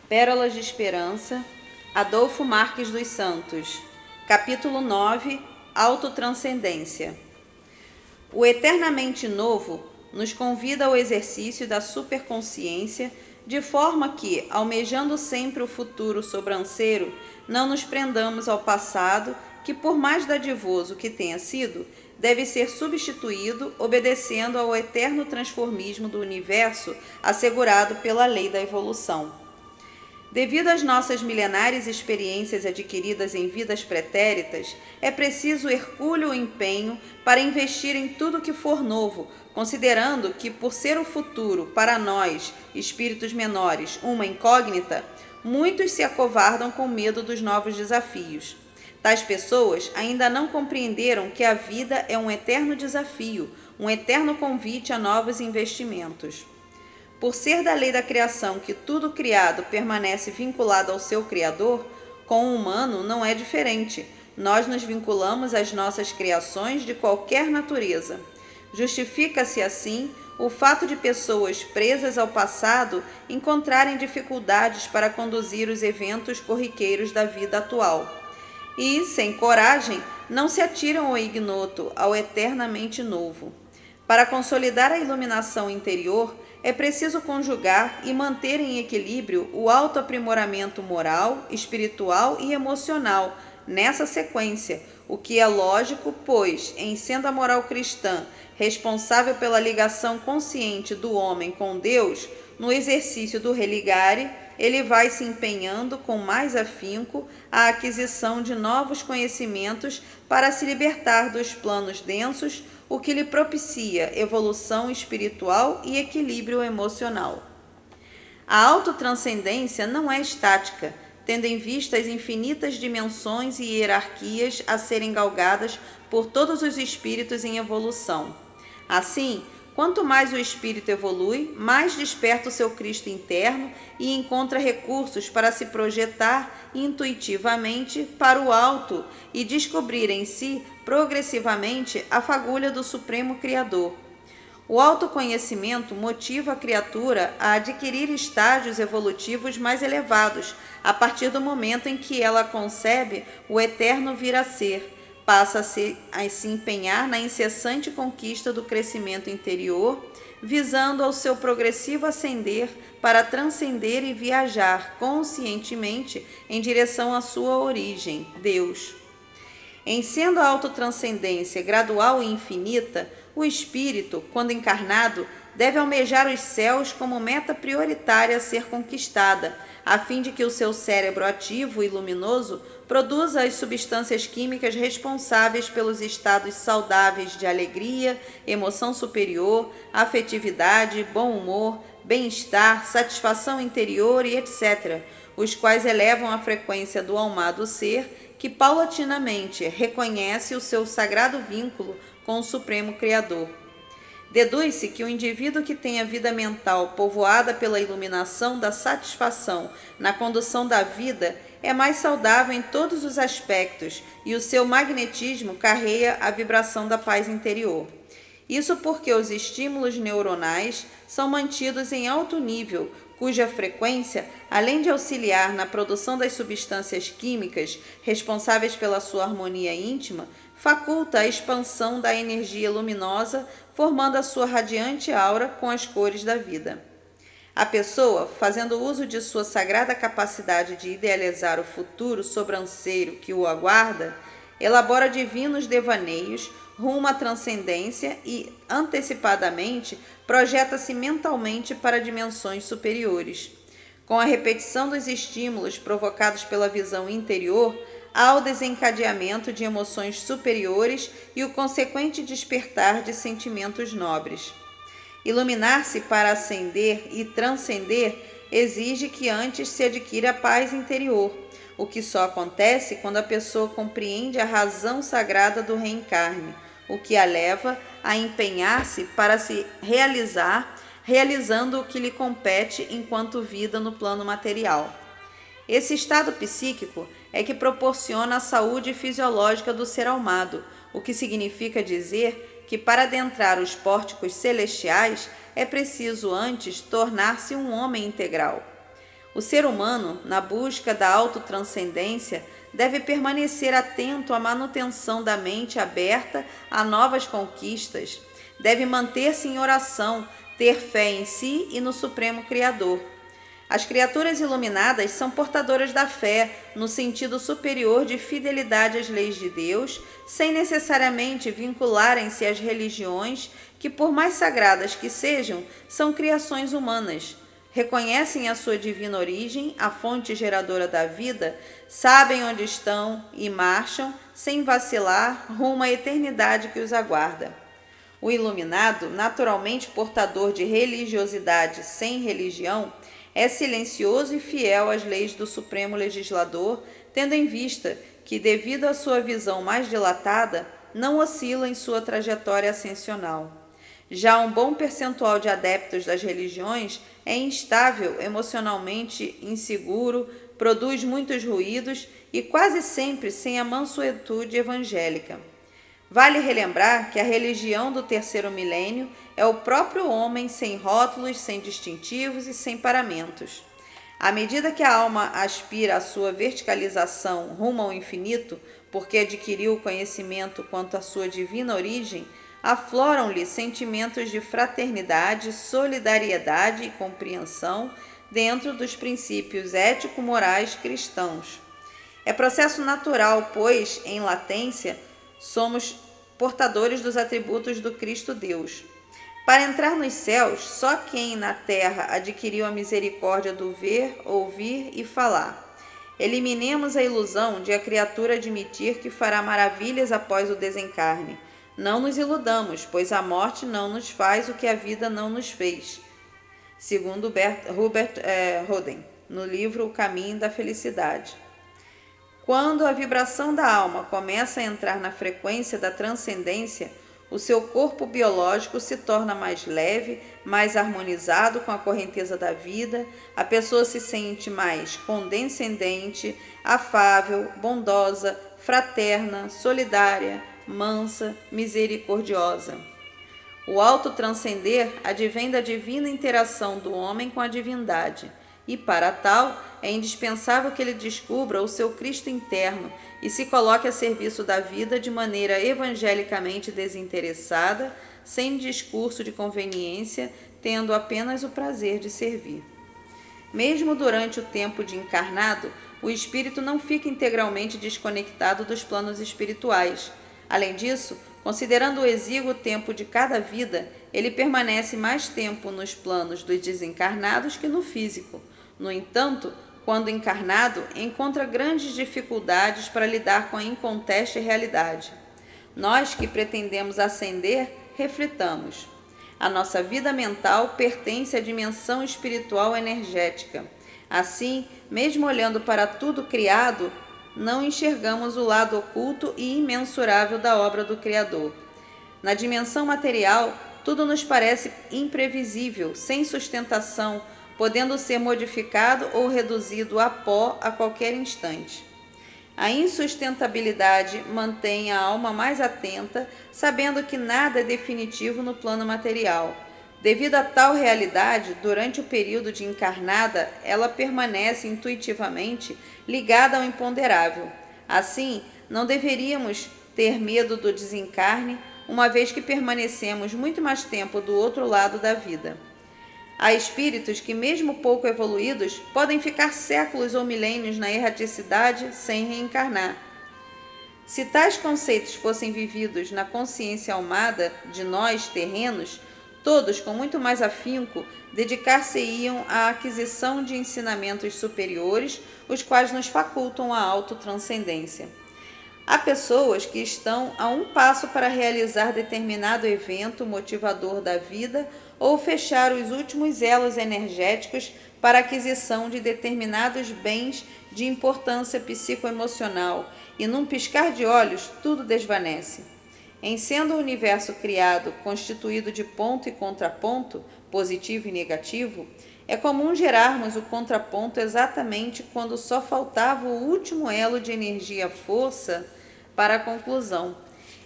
Pérolas de Esperança, Adolfo Marques dos Santos. Capítulo 9. Autotranscendência. O eternamente novo nos convida ao exercício da superconsciência, de forma que, almejando sempre o futuro sobranceiro, não nos prendamos ao passado, que, por mais dadivoso que tenha sido, deve ser substituído obedecendo ao eterno transformismo do universo assegurado pela lei da evolução. Devido às nossas milenares experiências adquiridas em vidas pretéritas, é preciso hercúleo empenho para investir em tudo que for novo, considerando que, por ser o futuro, para nós, espíritos menores, uma incógnita, muitos se acovardam com medo dos novos desafios. Tais pessoas ainda não compreenderam que a vida é um eterno desafio, um eterno convite a novos investimentos. Por ser da lei da criação que tudo criado permanece vinculado ao seu Criador, com o humano não é diferente. Nós nos vinculamos às nossas criações de qualquer natureza. Justifica-se, assim, o fato de pessoas presas ao passado encontrarem dificuldades para conduzir os eventos corriqueiros da vida atual. E, sem coragem, não se atiram ao ignoto, ao eternamente novo. Para consolidar a iluminação interior, é preciso conjugar e manter em equilíbrio o autoaprimoramento moral, espiritual e emocional nessa sequência, o que é lógico, pois, em sendo a moral cristã responsável pela ligação consciente do homem com Deus, no exercício do religare, ele vai se empenhando com mais afinco a aquisição de novos conhecimentos para se libertar dos planos densos, o que lhe propicia evolução espiritual e equilíbrio emocional. A autotranscendência não é estática, tendo em vista as infinitas dimensões e hierarquias a serem galgadas por todos os espíritos em evolução. Assim, quanto mais o espírito evolui, mais desperta o seu Cristo interno e encontra recursos para se projetar intuitivamente para o alto e descobrir em si, progressivamente, a fagulha do Supremo Criador. O autoconhecimento motiva a criatura a adquirir estágios evolutivos mais elevados, a partir do momento em que ela concebe o eterno vir a ser. Passa a se empenhar na incessante conquista do crescimento interior, visando ao seu progressivo ascender para transcender e viajar conscientemente em direção à sua origem, Deus. Em sendo a autotranscendência gradual e infinita, o espírito, quando encarnado, deve almejar os céus como meta prioritária a ser conquistada, a fim de que o seu cérebro ativo e luminoso produza as substâncias químicas responsáveis pelos estados saudáveis de alegria, emoção superior, afetividade, bom humor, bem-estar, satisfação interior e etc., os quais elevam a frequência do almado ser, que paulatinamente reconhece o seu sagrado vínculo com o Supremo Criador. Deduz-se que o indivíduo que tem a vida mental povoada pela iluminação da satisfação na condução da vida é mais saudável em todos os aspectos e o seu magnetismo carrega a vibração da paz interior. Isso porque os estímulos neuronais são mantidos em alto nível, cuja frequência, além de auxiliar na produção das substâncias químicas responsáveis pela sua harmonia íntima, faculta a expansão da energia luminosa, formando a sua radiante aura com as cores da vida. A pessoa, fazendo uso de sua sagrada capacidade de idealizar o futuro sobranceiro que o aguarda, elabora divinos devaneios rumo à transcendência e, antecipadamente, projeta-se mentalmente para dimensões superiores. Com a repetição dos estímulos provocados pela visão interior, há o desencadeamento de emoções superiores e o consequente despertar de sentimentos nobres. Iluminar-se para ascender e transcender exige que antes se adquira a paz interior, o que só acontece quando a pessoa compreende a razão sagrada do reencarne, o que a leva a empenhar-se para se realizar, realizando o que lhe compete enquanto vida no plano material. Esse estado psíquico é que proporciona a saúde fisiológica do ser almado, o que significa dizer que para adentrar os pórticos celestiais é preciso antes tornar-se um homem integral. O ser humano, na busca da autotranscendência, deve permanecer atento à manutenção da mente aberta a novas conquistas, deve manter-se em oração, ter fé em si e no Supremo Criador. As criaturas iluminadas são portadoras da fé, no sentido superior de fidelidade às leis de Deus, sem necessariamente vincularem-se às religiões que, por mais sagradas que sejam, são criações humanas. Reconhecem a sua divina origem, a fonte geradora da vida, sabem onde estão e marcham, sem vacilar, rumo à eternidade que os aguarda. O iluminado, naturalmente portador de religiosidade sem religião, é silencioso e fiel às leis do Supremo Legislador, tendo em vista que, devido à sua visão mais dilatada, não oscila em sua trajetória ascensional. Já um bom percentual de adeptos das religiões é instável, emocionalmente inseguro, produz muitos ruídos e quase sempre sem a mansuetude evangélica. Vale relembrar que a religião do terceiro milênio é o próprio homem sem rótulos, sem distintivos e sem paramentos. À medida que a alma aspira à sua verticalização rumo ao infinito, porque adquiriu o conhecimento quanto à sua divina origem, afloram-lhe sentimentos de fraternidade, solidariedade e compreensão dentro dos princípios ético-morais cristãos. É processo natural, pois, em latência, somos portadores dos atributos do Cristo Deus. Para entrar nos céus, só quem na terra adquiriu a misericórdia do ver, ouvir e falar. Eliminemos a ilusão de a criatura admitir que fará maravilhas após o desencarne. Não nos iludamos, pois a morte não nos faz o que a vida não nos fez. Segundo Robert Houdin, no livro O Caminho da Felicidade. Quando a vibração da alma começa a entrar na frequência da transcendência, o seu corpo biológico se torna mais leve, mais harmonizado com a correnteza da vida, a pessoa se sente mais condescendente, afável, bondosa, fraterna, solidária, mansa, misericordiosa. O autotranscender advém da divina interação do homem com a divindade, e para tal é indispensável que ele descubra o seu Cristo interno e se coloque a serviço da vida de maneira evangelicamente desinteressada, sem discurso de conveniência, tendo apenas o prazer de servir. Mesmo durante o tempo de encarnado, o espírito não fica integralmente desconectado dos planos espirituais. Além disso, considerando o exíguo tempo de cada vida, ele permanece mais tempo nos planos dos desencarnados que no físico. No entanto, quando encarnado, encontra grandes dificuldades para lidar com a inconteste realidade. Nós que pretendemos ascender, reflitamos. A nossa vida mental pertence à dimensão espiritual energética. Assim, mesmo olhando para tudo criado, não enxergamos o lado oculto e imensurável da obra do Criador. Na dimensão material, tudo nos parece imprevisível, sem sustentação, podendo ser modificado ou reduzido a pó a qualquer instante. A insustentabilidade mantém a alma mais atenta, sabendo que nada é definitivo no plano material. Devido a tal realidade, durante o período de encarnada, ela permanece intuitivamente ligada ao imponderável. Assim, não deveríamos ter medo do desencarne, uma vez que permanecemos muito mais tempo do outro lado da vida. Há espíritos que, mesmo pouco evoluídos, podem ficar séculos ou milênios na erraticidade sem reencarnar. Se tais conceitos fossem vividos na consciência almada de nós, terrenos, todos, com muito mais afinco, dedicar-se-iam à aquisição de ensinamentos superiores, os quais nos facultam a autotranscendência. Há pessoas que estão a um passo para realizar determinado evento motivador da vida ou fechar os últimos elos energéticos para a aquisição de determinados bens de importância psicoemocional, e num piscar de olhos tudo desvanece. Em sendo o universo criado constituído de ponto e contraponto, positivo e negativo, é comum gerarmos o contraponto exatamente quando só faltava o último elo de energia-força para a conclusão.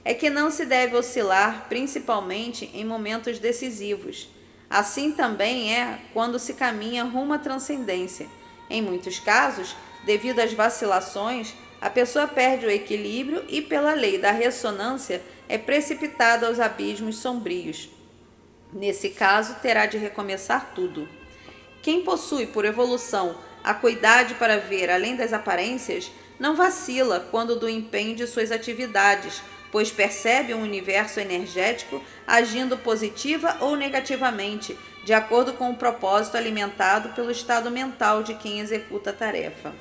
É que não se deve oscilar, principalmente em momentos decisivos. Assim também é quando se caminha rumo à transcendência. Em muitos casos, devido às vacilações, a pessoa perde o equilíbrio e, pela lei da ressonância, é precipitada aos abismos sombrios. Nesse caso, terá de recomeçar tudo. Quem possui, por evolução, a acuidade para ver além das aparências, não vacila quando do empenho de suas atividades, pois percebe um universo energético agindo positiva ou negativamente, de acordo com o propósito alimentado pelo estado mental de quem executa a tarefa.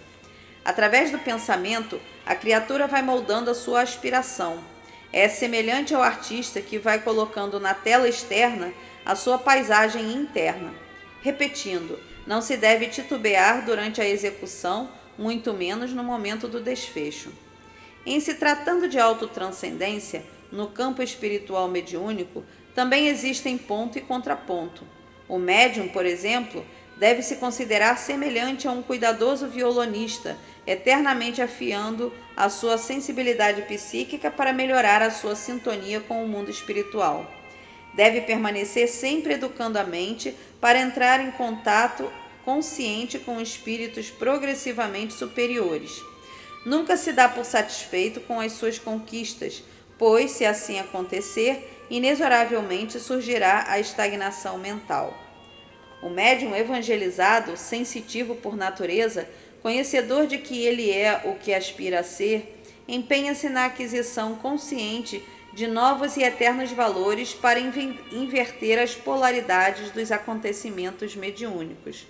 Através do pensamento, a criatura vai moldando a sua aspiração. É semelhante ao artista que vai colocando na tela externa a sua paisagem interna. Repetindo, não se deve titubear durante a execução, muito menos no momento do desfecho. Em se tratando de autotranscendência, no campo espiritual mediúnico, também existem ponto e contraponto. O médium, por exemplo, deve se considerar semelhante a um cuidadoso violonista, eternamente afiando a sua sensibilidade psíquica para melhorar a sua sintonia com o mundo espiritual. Deve permanecer sempre educando a mente para entrar em contato consciente com espíritos progressivamente superiores. Nunca se dá por satisfeito com as suas conquistas, pois, se assim acontecer, inexoravelmente surgirá a estagnação mental. O médium evangelizado, sensitivo por natureza, conhecedor de que ele é o que aspira a ser, empenha-se na aquisição consciente de novos e eternos valores para inverter as polaridades dos acontecimentos mediúnicos.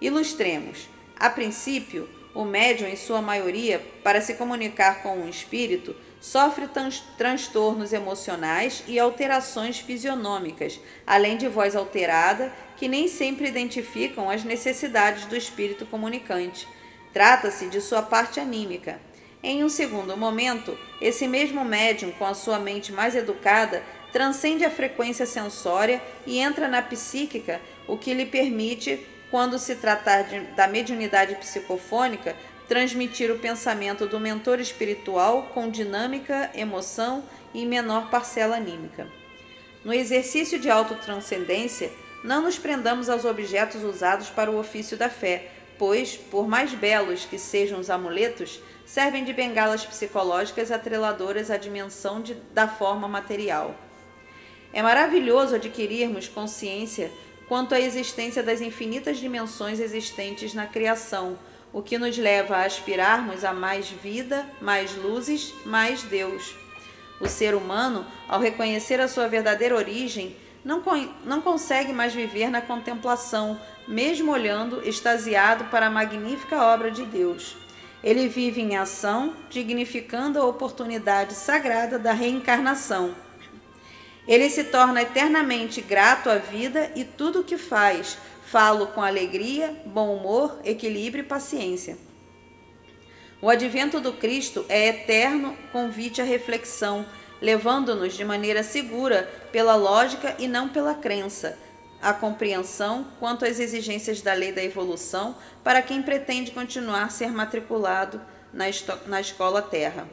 Ilustremos. A princípio, o médium, em sua maioria, para se comunicar com um espírito, sofre transtornos emocionais e alterações fisionômicas, além de voz alterada, que nem sempre identificam as necessidades do espírito comunicante. Trata-se de sua parte anímica. Em um segundo momento, esse mesmo médium, com a sua mente mais educada, transcende a frequência sensória e entra na psíquica, o que lhe permite, quando se tratar da mediunidade psicofônica, transmitir o pensamento do mentor espiritual com dinâmica, emoção e menor parcela anímica. No exercício de autotranscendência, não nos prendamos aos objetos usados para o ofício da fé, pois, por mais belos que sejam os amuletos, servem de bengalas psicológicas atreladoras à dimensão da forma material. É maravilhoso adquirirmos consciência quanto à existência das infinitas dimensões existentes na criação, o que nos leva a aspirarmos a mais vida, mais luzes, mais Deus. O ser humano, ao reconhecer a sua verdadeira origem, não consegue mais viver na contemplação, mesmo olhando extasiado para a magnífica obra de Deus. Ele vive em ação, dignificando a oportunidade sagrada da reencarnação. Ele se torna eternamente grato à vida e tudo o que faz, falo com alegria, bom humor, equilíbrio e paciência. O advento do Cristo é eterno convite à reflexão, levando-nos de maneira segura pela lógica e não pela crença, à compreensão quanto às exigências da lei da evolução para quem pretende continuar a ser matriculado na escola Terra.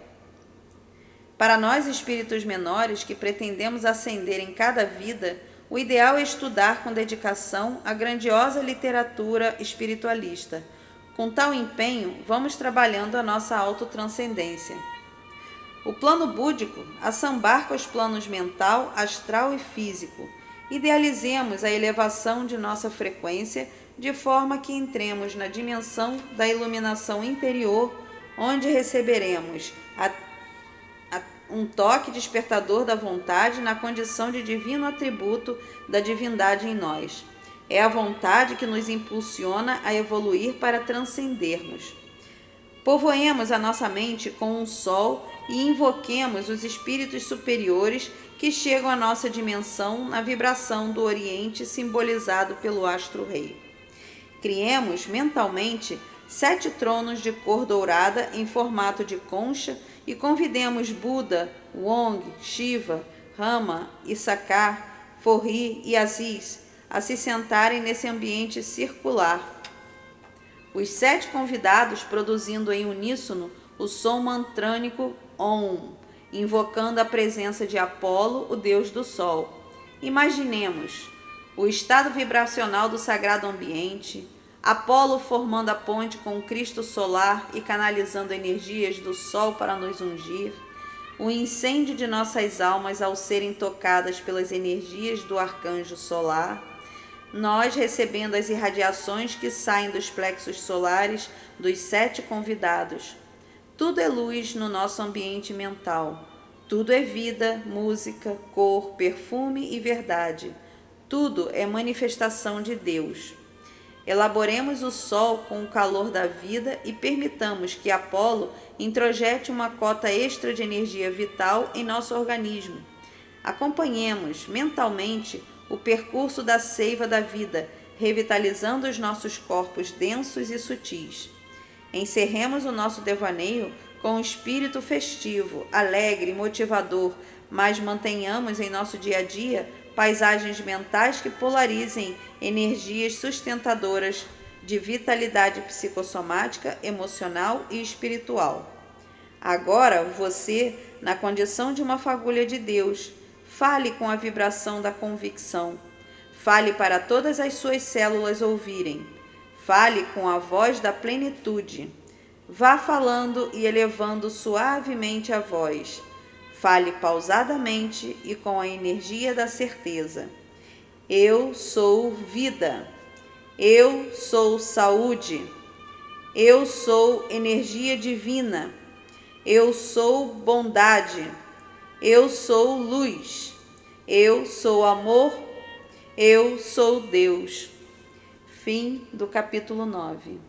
Para nós, espíritos menores que pretendemos ascender em cada vida, o ideal é estudar com dedicação a grandiosa literatura espiritualista. Com tal empenho, vamos trabalhando a nossa autotranscendência. O plano búdico assambarca os planos mental, astral e físico. Idealizemos a elevação de nossa frequência de forma que entremos na dimensão da iluminação interior, onde receberemos um toque despertador da vontade na condição de divino atributo da divindade em nós. É a vontade que nos impulsiona a evoluir para transcendermos. Povoemos a nossa mente com um sol e invoquemos os espíritos superiores que chegam à nossa dimensão na vibração do Oriente simbolizado pelo astro-rei. Criemos mentalmente 7 tronos de cor dourada em formato de concha e convidemos Buda, Wong, Shiva, Rama, Issachar, Forri e Aziz a se sentarem nesse ambiente circular. Os 7 convidados produzindo em uníssono o som mantrânico Om, invocando a presença de Apolo, o deus do sol. Imaginemos o estado vibracional do sagrado ambiente, Apolo formando a ponte com o Cristo solar e canalizando energias do sol para nos ungir, o incêndio de nossas almas ao serem tocadas pelas energias do arcanjo solar, nós recebendo as irradiações que saem dos plexos solares dos 7 convidados. Tudo é luz no nosso ambiente mental. Tudo é vida, música, cor, perfume e verdade. Tudo é manifestação de Deus. Elaboremos o sol com o calor da vida e permitamos que Apolo introjete uma cota extra de energia vital em nosso organismo. Acompanhemos mentalmente o percurso da seiva da vida, revitalizando os nossos corpos densos e sutis. Encerremos o nosso devaneio com um espírito festivo, alegre e motivador, mas mantenhamos em nosso dia a dia paisagens mentais que polarizem energias sustentadoras de vitalidade psicossomática, emocional e espiritual. Agora, você, na condição de uma fagulha de Deus, fale com a vibração da convicção. Fale para todas as suas células ouvirem. Fale com a voz da plenitude. Vá falando e elevando suavemente a voz. Fale pausadamente e com a energia da certeza. Eu sou vida. Eu sou saúde. Eu sou energia divina. Eu sou bondade. Eu sou luz. Eu sou amor. Eu sou Deus. Fim do capítulo 9.